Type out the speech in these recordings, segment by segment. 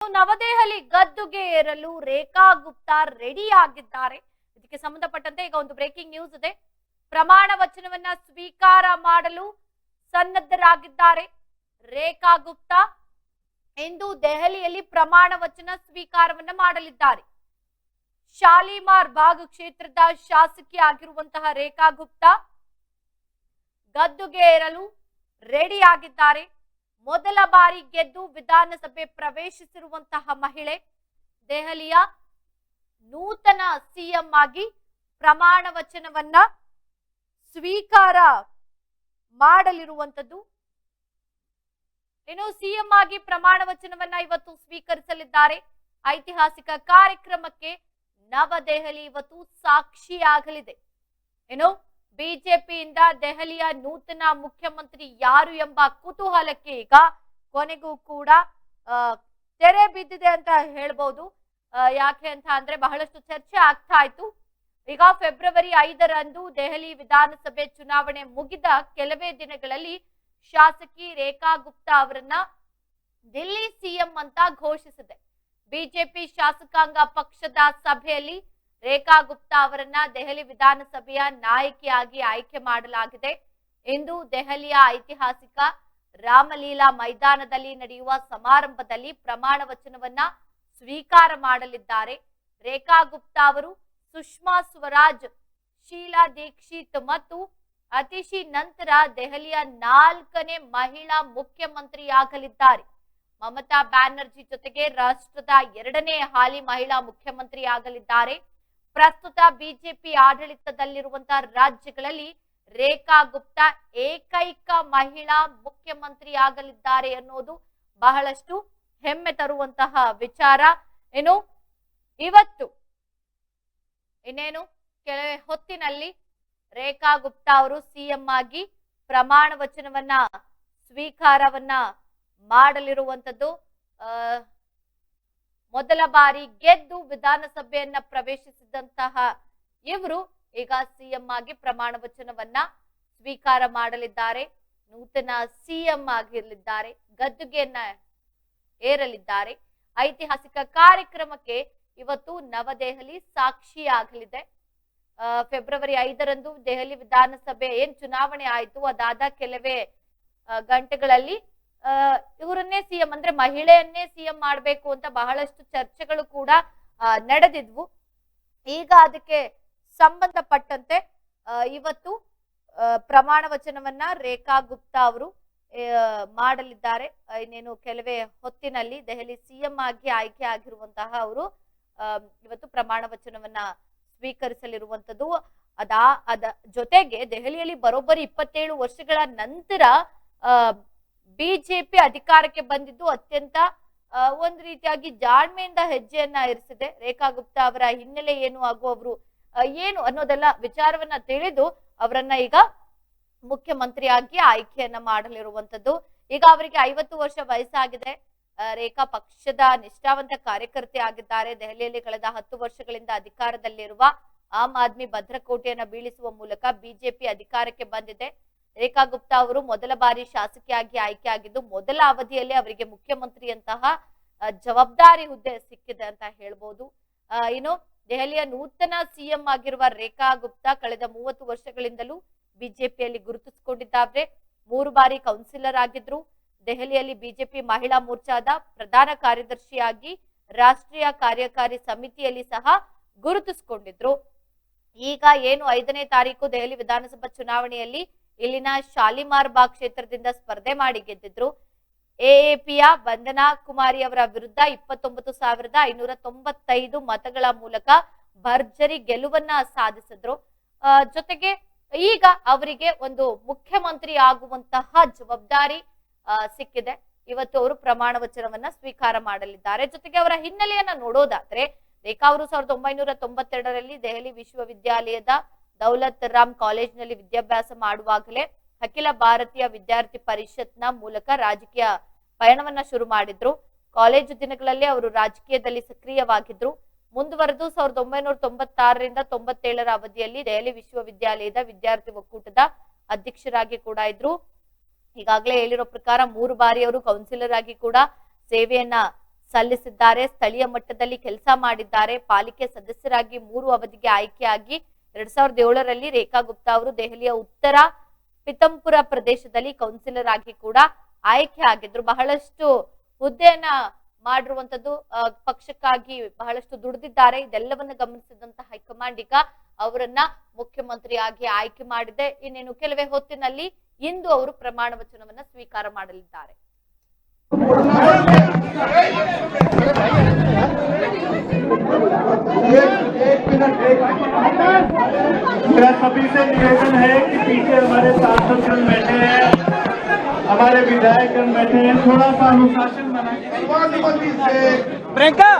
ನವದೆಹಲಿ ಗದ್ದುಗೆ ಏರಲು ರೇಖಾ ಗುಪ್ತಾ ರೆಡಿ ಆಗಿದ್ದಾರೆ. ಇದಕ್ಕೆ ಸಂಬಂಧಪಟ್ಟಂತೆ ಈಗ ಒಂದು ಬ್ರೇಕಿಂಗ್ ನ್ಯೂಸ್ ಇದೆ. ಪ್ರಮಾಣ ವಚನವನ್ನ ಸ್ವೀಕಾರ ಮಾಡಲು ಸನ್ನದ್ಧರಾಗಿದ್ದಾರೆ ರೇಖಾ ಗುಪ್ತಾ. ಇಂದು ದೆಹಲಿಯಲ್ಲಿ ಪ್ರಮಾಣ ವಚನ ಸ್ವೀಕಾರವನ್ನ ಮಾಡಲಿದ್ದಾರೆ. ಶಾಲಿಮಾರ್ ಬಾಗ್ ಕ್ಷೇತ್ರದ ಶಾಸಕಿ ಆಗಿರುವಂತಹ ರೇಖಾ ಗುಪ್ತಾ ಗದ್ದುಗೆ ಏರಲು ರೆಡಿ ಆಗಿದ್ದಾರೆ. ಮೊದಲ ಬಾರಿ ಗೆದ್ದು ವಿಧಾನಸಭೆ ಪ್ರವೇಶಿಸಿರುವಂತಹ ಮಹಿಳೆ ದೆಹಲಿಯ ನೂತನ ಸಿಎಂ ಆಗಿ ಪ್ರಮಾಣ ವಚನವನ್ನ ಸ್ವೀಕಾರ ಮಾಡಲಿರುವಂತದ್ದು. ಇನ್ನು ಸಿಎಂ ಆಗಿ ಪ್ರಮಾಣ ವಚನವನ್ನ ಇವತ್ತು ಸ್ವೀಕರಿಸಲಿದ್ದಾರೆ. ಐತಿಹಾಸಿಕ ಕಾರ್ಯಕ್ರಮಕ್ಕೆ ನವದೆಹಲಿ ಇವತ್ತು ಸಾಕ್ಷಿಯಾಗಲಿದೆ. ಇನ್ನು ಬಿಜೆಪಿಯಿಂದ ದೆಹಲಿಯ ನೂತನ ಮುಖ್ಯಮಂತ್ರಿ ಯಾರು ಎಂಬ ಕುತೂಹಲಕ್ಕೆ ಈಗ ಕೊನೆಗೂ ಕೂಡ ತೆರೆ ಬಿದ್ದಿದೆ ಅಂತ ಹೇಳ್ಬಹುದು. ಯಾಕೆ ಅಂತ ಅಂದ್ರೆ ಬಹಳಷ್ಟು ಚರ್ಚೆ ಆಗ್ತಾ ಇತ್ತು. ಈಗ ಫೆಬ್ರವರಿ 5ರಂದು ದೆಹಲಿ ವಿಧಾನಸಭೆ ಚುನಾವಣೆ ಮುಗಿದ ಕೆಲವೇ ದಿನಗಳಲ್ಲಿ ಶಾಸಕಿ ರೇಖಾ ಗುಪ್ತಾ ಅವರನ್ನ ದಿಲ್ಲಿ ಸಿಎಂ ಅಂತ ಘೋಷಿಸಿದೆ. ಬಿಜೆಪಿ ಶಾಸಕಾಂಗ ಪಕ್ಷದ ಸಭೆಯಲ್ಲಿ ರೇಖಾ ಗುಪ್ತಾ ಅವರನ್ನ ದೆಹಲಿ ವಿಧಾನಸಭೆಯ ನಾಯಕಿಯಾಗಿ ಆಯ್ಕೆ ಮಾಡಲಾಗಿದೆ. ಇಂದು ದೆಹಲಿಯ ಐತಿಹಾಸಿಕ ರಾಮಲೀಲಾ ಮೈದಾನದಲ್ಲಿ ನಡೆಯುವ ಸಮಾರಂಭದಲ್ಲಿ ಪ್ರಮಾಣ ವಚನವನ್ನ ಸ್ವೀಕಾರ ಮಾಡಲಿದ್ದಾರೆ. ರೇಖಾ ಗುಪ್ತಾ ಅವರು ಸುಷ್ಮಾ ಸ್ವರಾಜ್, ಶೀಲಾ ದೀಕ್ಷಿತ್ ಮತ್ತು ಅತಿಶಿ ನಂತರ ದೆಹಲಿಯ 4ನೇ ಮಹಿಳಾ ಮುಖ್ಯಮಂತ್ರಿಯಾಗಲಿದ್ದಾರೆ. ಮಮತಾ ಬ್ಯಾನರ್ಜಿ ಜೊತೆಗೆ ರಾಷ್ಟ್ರದ 2ನೇ ಹಾಲಿ ಮಹಿಳಾ ಮುಖ್ಯಮಂತ್ರಿ ಆಗಲಿದ್ದಾರೆ. ಪ್ರಸ್ತುತ ಬಿಜೆಪಿ ಆಡಳಿತದಲ್ಲಿರುವಂತಹ ರಾಜ್ಯಗಳಲ್ಲಿ ರೇಖಾ ಗುಪ್ತಾ ಏಕೈಕ ಮಹಿಳಾ ಮುಖ್ಯಮಂತ್ರಿ ಆಗಲಿದ್ದಾರೆ ಅನ್ನೋದು ಬಹಳಷ್ಟು ಹೆಮ್ಮೆ ತರುವಂತಹ ವಿಚಾರ. ಇನ್ನೇನು ಕೆಲವೇ ಹೊತ್ತಿನಲ್ಲಿ ರೇಖಾ ಗುಪ್ತಾ ಅವರು ಸಿಎಂ ಆಗಿ ಪ್ರಮಾಣ ವಚನವನ್ನ ಸ್ವೀಕಾರವನ್ನ ಮಾಡಲಿರುವಂತದ್ದು. ಮೊದಲ ಬಾರಿ ಗೆದ್ದು ವಿಧಾನಸಭೆಯನ್ನ ಪ್ರವೇಶಿಸಿದಂತಹ ಇವರು ಈಗ ಸಿಎಂ ಆಗಿ ಪ್ರಮಾಣ ವಚನವನ್ನ ಸ್ವೀಕಾರ ಮಾಡಲಿದ್ದಾರೆ. ನೂತನ ಸಿಎಂ ಆಗಿರಲಿದ್ದಾರೆ, ಗದ್ದುಗೆಯನ್ನ ಏರಲಿದ್ದಾರೆ. ಐತಿಹಾಸಿಕ ಕಾರ್ಯಕ್ರಮಕ್ಕೆ ಇವತ್ತು ನವದೆಹಲಿ ಸಾಕ್ಷಿಯಾಗಲಿದೆ. ಫೆಬ್ರವರಿ 5ರಂದು ದೆಹಲಿ ವಿಧಾನಸಭೆ ಏನ್ ಚುನಾವಣೆ ಆಯ್ತು, ಅದಾದ ಕೆಲವೇ ಗಂಟೆಗಳಲ್ಲಿ ಇವರನ್ನೇ ಸಿಎಂ ಅಂದ್ರೆ ಮಹಿಳೆಯನ್ನೇ ಸಿಎಂ ಮಾಡ್ಬೇಕು ಅಂತ ಬಹಳಷ್ಟು ಚರ್ಚೆಗಳು ಕೂಡ ನಡೆದಿದ್ವು. ಈಗ ಅದಕ್ಕೆ ಸಂಬಂಧಪಟ್ಟಂತೆ ಇವತ್ತು ಪ್ರಮಾಣ ವಚನವನ್ನ ರೇಖಾ ಗುಪ್ತಾ ಅವರು ಮಾಡಲಿದ್ದಾರೆ. ಇನ್ನೇನು ಕೆಲವೇ ಹೊತ್ತಿನಲ್ಲಿ ದೆಹಲಿ ಸಿಎಂ ಆಗಿ ಆಯ್ಕೆ ಆಗಿರುವಂತಹ ಅವರು ಇವತ್ತು ಪ್ರಮಾಣ ವಚನವನ್ನ ಸ್ವೀಕರಿಸಲಿರುವಂತದ್ದು. ಅದ ಜೊತೆಗೆ ದೆಹಲಿಯಲ್ಲಿ ಬರೋಬ್ಬರಿ 27 ವರ್ಷಗಳ ನಂತರ ಬಿಜೆಪಿ ಅಧಿಕಾರಕ್ಕೆ ಬಂದಿದ್ದು ಅತ್ಯಂತ ಒಂದ್ ರೀತಿಯಾಗಿ ಜಾಣ್ಮೆಯಿಂದ ಹೆಜ್ಜೆಯನ್ನ ಇರಿಸಿದೆ. ರೇಖಾ ಗುಪ್ತಾ ಅವರ ಹಿನ್ನೆಲೆ ಏನು ಹಾಗೂ ಅವರು ಏನು ಅನ್ನೋದೆಲ್ಲ ವಿಚಾರವನ್ನ ತಿಳಿದು ಅವರನ್ನ ಈಗ ಮುಖ್ಯಮಂತ್ರಿಯಾಗಿ ಆಯ್ಕೆಯನ್ನ ಮಾಡಲಿರುವಂತದ್ದು. ಈಗ ಅವರಿಗೆ 50 ವರ್ಷ ವಯಸ್ಸಾಗಿದೆ. ರೇಖಾ ಪಕ್ಷದ ನಿಷ್ಠಾವಂತ ಕಾರ್ಯಕರ್ತೆ ಆಗಿದ್ದಾರೆ. ದೆಹಲಿಯಲ್ಲಿ ಕಳೆದ 10 ವರ್ಷಗಳಿಂದ ಅಧಿಕಾರದಲ್ಲಿರುವ ಆಮ್ ಆದ್ಮಿ ಭದ್ರಕೋಟೆಯನ್ನ ಬೀಳಿಸುವ ಮೂಲಕ ಬಿಜೆಪಿ ಅಧಿಕಾರಕ್ಕೆ ಬಂದಿದೆ. ರೇಖಾ ಗುಪ್ತಾ ಅವರು ಮೊದಲ ಬಾರಿ ಶಾಸಕಿಯಾಗಿ ಆಯ್ಕೆ ಆಗಿದ್ದು ಮೊದಲ ಅವಧಿಯಲ್ಲಿ ಅವರಿಗೆ ಮುಖ್ಯಮಂತ್ರಿಯಂತಹ ಜವಾಬ್ದಾರಿ ಹುದ್ದೆ ಸಿಕ್ಕಿದೆ ಅಂತ ಹೇಳ್ಬೋದು. ಇನ್ನು ದೆಹಲಿಯ ನೂತನ ಸಿಎಂ ಆಗಿರುವ ರೇಖಾ ಗುಪ್ತಾ ಕಳೆದ 30 ವರ್ಷಗಳಿಂದಲೂ ಬಿಜೆಪಿಯಲ್ಲಿ ಗುರುತಿಸಿಕೊಂಡಿದ್ದಾರೆ. 3 ಬಾರಿ ಕೌನ್ಸಿಲರ್ ಆಗಿದ್ರು. ದೆಹಲಿಯಲ್ಲಿ ಬಿಜೆಪಿ ಮಹಿಳಾ ಮೋರ್ಚಾದ ಪ್ರಧಾನ ಕಾರ್ಯದರ್ಶಿಯಾಗಿ ರಾಷ್ಟ್ರೀಯ ಕಾರ್ಯಕಾರಿ ಸಮಿತಿಯಲ್ಲಿ ಸಹ ಗುರುತಿಸಿಕೊಂಡಿದ್ರು. ಈಗ ಏನು 5ನೇ ತಾರೀಕು ದೆಹಲಿ ವಿಧಾನಸಭಾ ಚುನಾವಣೆಯಲ್ಲಿ ಇಲ್ಲಿನ ಶಾಲಿಮಾರ್ ಬಾಗ್ ಕ್ಷೇತ್ರದಿಂದ ಸ್ಪರ್ಧೆ ಮಾಡಿ ಗೆದ್ದಿದ್ರು. ಎಎಪಿಯ ವಂದನಾ ಕುಮಾರಿ ಅವರ ವಿರುದ್ಧ 29,595 ಮತಗಳ ಮೂಲಕ ಭರ್ಜರಿ ಗೆಲುವನ್ನ ಸಾಧಿಸಿದ್ರು. ಜೊತೆಗೆ ಈಗ ಅವರಿಗೆ ಒಂದು ಮುಖ್ಯಮಂತ್ರಿ ಆಗುವಂತಹ ಜವಾಬ್ದಾರಿ ಸಿಕ್ಕಿದೆ. ಇವತ್ತು ಅವರು ಪ್ರಮಾಣ ವಚನವನ್ನ ಸ್ವೀಕಾರ ಮಾಡಲಿದ್ದಾರೆ. ಜೊತೆಗೆ ಅವರ ಹಿನ್ನೆಲೆಯನ್ನ ನೋಡೋದಾದ್ರೆ ರೇಖಾ ಅವರು 1992ರಲ್ಲಿ ದೆಹಲಿ ವಿಶ್ವವಿದ್ಯಾಲಯದ ದೌಲತ್ ರಾಮ್ ಕಾಲೇಜ್ನಲ್ಲಿ ವಿದ್ಯಾಭ್ಯಾಸ ಮಾಡುವಾಗಲೇ ಅಖಿಲ ಭಾರತೀಯ ವಿದ್ಯಾರ್ಥಿ ಪರಿಷತ್ನ ಮೂಲಕ ರಾಜಕೀಯ ಪಯಣವನ್ನ ಶುರು ಮಾಡಿದ್ರು. ಕಾಲೇಜು ದಿನಗಳಲ್ಲಿ ಅವರು ರಾಜಕೀಯದಲ್ಲಿ ಸಕ್ರಿಯವಾಗಿದ್ರು. ಮುಂದುವರೆದು 1996ರಿಂದ 97ರ ಅವಧಿಯಲ್ಲಿ ದೆಹಲಿ ವಿಶ್ವವಿದ್ಯಾಲಯದ ವಿದ್ಯಾರ್ಥಿ ಒಕ್ಕೂಟದ ಅಧ್ಯಕ್ಷರಾಗಿ ಕೂಡ ಇದ್ರು. ಈಗಾಗಲೇ ಹೇಳಿರೋ ಪ್ರಕಾರ 3 ಬಾರಿ ಅವರು ಕೌನ್ಸಿಲರ್ ಆಗಿ ಕೂಡ ಸೇವೆಯನ್ನ ಸಲ್ಲಿಸಿದ್ದಾರೆ. ಸ್ಥಳೀಯ ಮಟ್ಟದಲ್ಲಿ ಕೆಲಸ ಮಾಡಿದ್ದಾರೆ. ಪಾಲಿಕೆ ಸದಸ್ಯರಾಗಿ 3 ಅವಧಿಗೆ ಆಯ್ಕೆಯಾಗಿ 2007ರಲ್ಲಿ ರೇಖಾ ಗುಪ್ತಾ ಅವರು ದೆಹಲಿಯ ಉತ್ತರ ಪಿತಂಪುರ ಪ್ರದೇಶದಲ್ಲಿ ಕೌನ್ಸಿಲರ್ ಆಗಿ ಕೂಡ ಆಯ್ಕೆ ಆಗಿದ್ರು. ಬಹಳಷ್ಟು ಹುದ್ದೆಯನ್ನ ಮಾಡಿರುವಂತದ್ದು, ಪಕ್ಷಕ್ಕಾಗಿ ಬಹಳಷ್ಟು ದುಡಿದಿದ್ದಾರೆ. ಇದೆಲ್ಲವನ್ನ ಗಮನಿಸಿದಂತ ಹೈಕಮಾಂಡ್ ಈಗ ಅವರನ್ನ ಮುಖ್ಯಮಂತ್ರಿಯಾಗಿ ಆಯ್ಕೆ ಮಾಡಿದೆ. ಇನ್ನೇನು ಕೆಲವೇ ಹೊತ್ತಿನಲ್ಲಿ ಇಂದು ಅವರು ಪ್ರಮಾಣ ವಚನವನ್ನ ಸ್ವೀಕಾರ ಮಾಡಲಿದ್ದಾರೆ. मेरा सभी से निवेदन है कि पीछे हमारे सांसद जन बैठे हैं, हमारे विधायक जन बैठे हैं, थोड़ा सा अनुशासन बनाइए। प्रियंका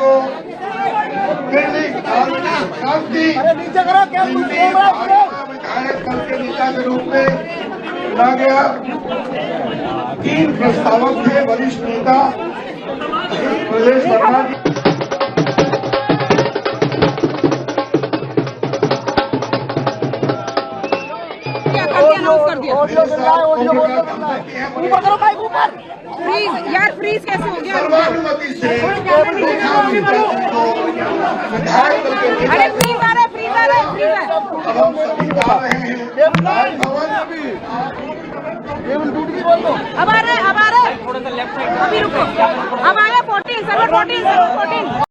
को नीचे करो, क्या विधायक दल के नेता के रूप में चुना गया। 3 प्रस्तावक थे वरिष्ठ नेता प्रदेश वर्मा जी। ऊपर करो भाई, ऊपर फ्रीज यार, फ्रीज कैसे हो गया? सर्वानुमति से विधायक दल के अरे फ्रीज आ रहा है, फ्रीज आ रहा है, फ्रीज है। अब हम सभी जा रहे हैं राजभवन। अब आ रहे, अब आ रहे, थोड़ा सा लेफ्ट साइड, अभी रुको, अब आ रहे 14 सर्वर 14 सर्वर 14।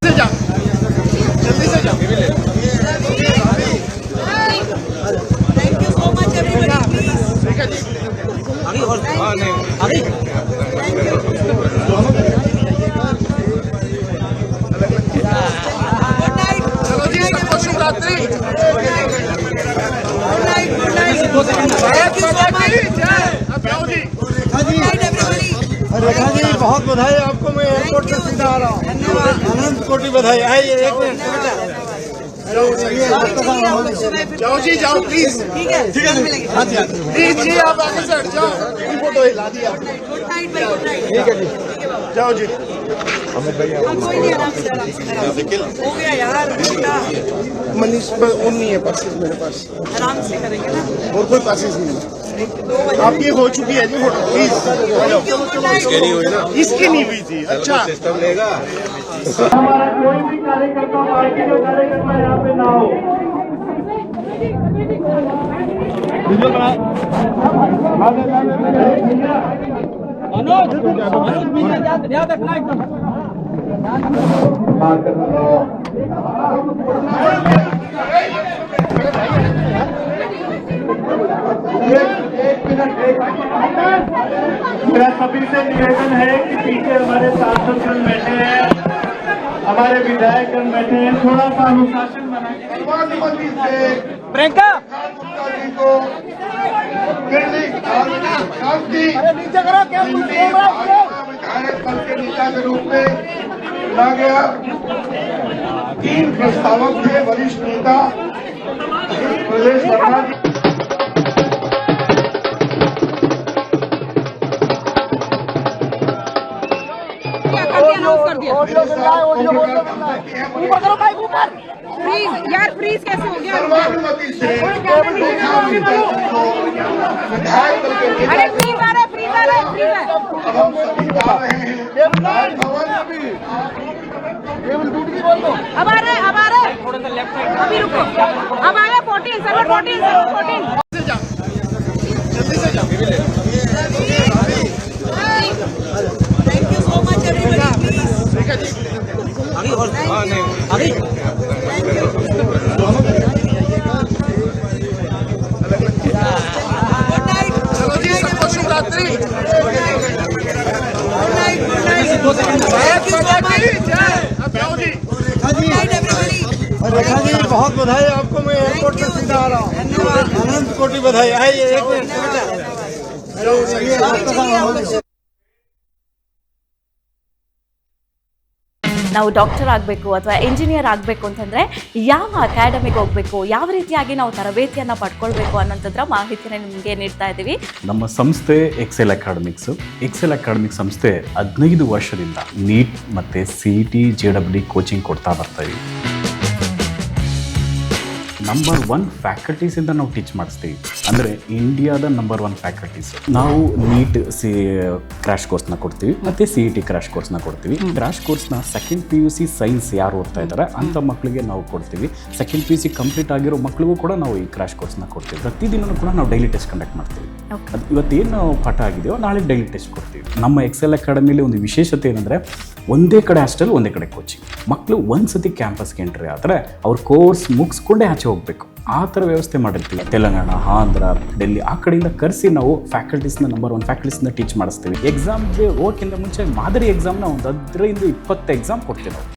जल्दी से जाओ। Thank you so much everybody, please चलो जी, सबको शुभ रात्रि। Good night, good night, thank you so much. Rekha ji, बहुत बधाई आपको। मैं एयरपोर्ट से सीधा आ रहा हूँ। अनंत कोटि बधाई। आइए, एक मिनट जाओ जी, जाओ प्लीज। ठीक है, ठीक है, हाँ जी, प्लीज जी, आप आगे से हट जाओ। फोटो ला दी आपने। गुड नाइट भाई, गुड नाइट। ठीक है जी, जाओ जी। कोई नहीं, आराम से आराम से हो गया यार, बेटा मनीष पर उन नहीं है पासेस मेरे पास, आराम से करेंगे ना। और कोई पासेस नहीं है। आपकी हो चुकी है जी फोटो, प्लीज। इसकी नहीं हुई थी। अच्छा, सिस्टम लेगा। हमारा कोई भी कार्यकर्ता, पार्टी का कार्यकर्ता यहाँ पे ना हो। मेरा सभी से निवेदन है कि पीछे हमारे सांसद जन बैठे हैं, हमारे विधायक जन बैठे हैं, थोड़ा सा अनुशासन बनाइए। सर्वानुमति से प्रियंका गुप्ता जी को नीचे करो, क्या विधायक दल के नेता के रूप में चुना गया। 3 प्रस्तावक थे वरिष्ठ नेता प्रदेश वर्मा जी। कर दिया। ऊपर करो भाई, ऊपर फ्रीज यार फ्रीज कैसे हो गया? सर्वानुमति से विधायक दल के अरे नेता फ्रीज आ रहा है, फ्रीज आ रहा है, फ्रीज है। अब हम सभी जा रहे हैं राजभवन। अब आ रहे हैं, अब आ रहे हैं, थोड़ा सा लेफ्ट साइड अभी रुको। अब आ गया 14 सर्वर 14 सर्वर 14। रेखा जी बहुत बधाई आपको। मैं एयरपोर्ट से सीधा आ रहा हूँ। अनंत कोटि बधाई। आइए एक मिनट। ನಾವು ಡಾಕ್ಟರ್ ಆಗಬೇಕು ಅಥವಾ ಇಂಜಿನಿಯರ್ ಆಗಬೇಕು ಅಂತಂದರೆ ಯಾವ ಅಕಾಡೆಮಿಗೆ ಹೋಗಬೇಕು, ಯಾವ ರೀತಿಯಾಗಿ ನಾವು ತರಬೇತಿಯನ್ನು ಪಡ್ಕೊಳ್ಬೇಕು ಅನ್ನೋಂಥದ್ರ ಮಾಹಿತಿನ ನಿಮಗೆ ನೀಡ್ತಾ ಇದ್ದೀವಿ. ನಮ್ಮ ಸಂಸ್ಥೆ ಎಕ್ಸೆಲ್ ಅಕಾಡೆಮಿಕ್ ಸಂಸ್ಥೆ 15 ವರ್ಷದಿಂದ ನೀಟ್ ಮತ್ತು CET JEE ಕೋಚಿಂಗ್ ಕೊಡ್ತಾ ಬರ್ತೀವಿ. ನಂಬರ್ 1 ಫ್ಯಾಕಲ್ಟೀಸಿಂದ ನಾವು ಟೀಚ್ ಮಾಡಿಸ್ತೀವಿ. ಅಂದರೆ ಇಂಡಿಯಾದ ನಂಬರ್ 1 ಫ್ಯಾಕಲ್ಟೀಸ್. ನಾವು ನೀಟ್ ಕ್ರ್ಯಾಶ್ ಕೋರ್ಸ್ನ ಕೊಡ್ತೀವಿ ಮತ್ತು CET ಕ್ರ್ಯಾಶ್ ಕೋರ್ಸ್ನ ಕೊಡ್ತೀವಿ. ಕ್ರ್ಯಾಶ್ ಕೋರ್ಸ್ನ ಸೆಕೆಂಡ್ PUC ಸೈನ್ಸ್ ಯಾರು ಓದ್ತಾ ಇದ್ದಾರೆ ಅಂಥ ಮಕ್ಕಳಿಗೆ ನಾವು ಕೊಡ್ತೀವಿ. ಸೆಕೆಂಡ್ PUC ಕಂಪ್ಲೀಟ್ ಆಗಿರೋ ಮಕ್ಕಳಿಗೂ ಕೂಡ ನಾವು ಈ ಕ್ರ್ಯಾಶ್ ಕೋರ್ಸ್ನ ಕೊಡ್ತೀವಿ. ಪ್ರತಿದಿನವೂ ಕೂಡ ನಾವು ಡೈಲಿ ಟೆಸ್ಟ್ ಕಂಡಕ್ಟ್ ಮಾಡ್ತೀವಿ. ಅದು ಇವತ್ತೇನು ಪಾಠ ಆಗಿದೆಯೋ ನಾಳೆ ಡೈಲಿ ಟೆಸ್ಟ್ ಕೊಡ್ತೀವಿ. ನಮ್ಮ ಎಕ್ಸೆಲ್ ಅಕಾಡೆಮಿಲಿ ಒಂದು ವಿಶೇಷತೆ ಏನಂದರೆ ಒಂದೇ ಕಡೆ ಹಾಸ್ಟೆಲ್, ಒಂದೇ ಕಡೆ ಕೋಚಿಂಗ್. ಮಕ್ಕಳು ಒಂದು ಸತಿ ಕ್ಯಾಂಪಸ್ಗೆ ಎಂಟ್ರಿ ಆದರೆ ಅವ್ರ ಕೋರ್ಸ್ ಮುಗಿಸ್ಕೊಂಡೇ ಆಚೆ ಹೋಗಬೇಕು. ಆ ಥರ ವ್ಯವಸ್ಥೆ ಮಾಡಿರ್ತೀವಿ. ತೆಲಂಗಾಣ, ಆಂಧ್ರ, ಡೆಲ್ಲಿ ಆ ಕಡೆಯಿಂದ ಕರೆಸಿ ನಾವು ಫ್ಯಾಕಲ್ಟೀಸ್ನ ನಂಬರ್ 1 ಫ್ಯಾಕಲ್ಟೀಸ್ನ ಟೀಚ್ ಮಾಡಿಸ್ತೀವಿ. ಎಕ್ಸಾಮ್ಗೆ ಹೋಗೋಕ್ಕಿಂತ ಮುಂಚೆ ಮಾದರಿ ಎಕ್ಸಾಮ್ನ ಒಂದು 15-20 ಎಕ್ಸಾಮ್ ಕೊಡ್ತೀವಿ ನಾವು.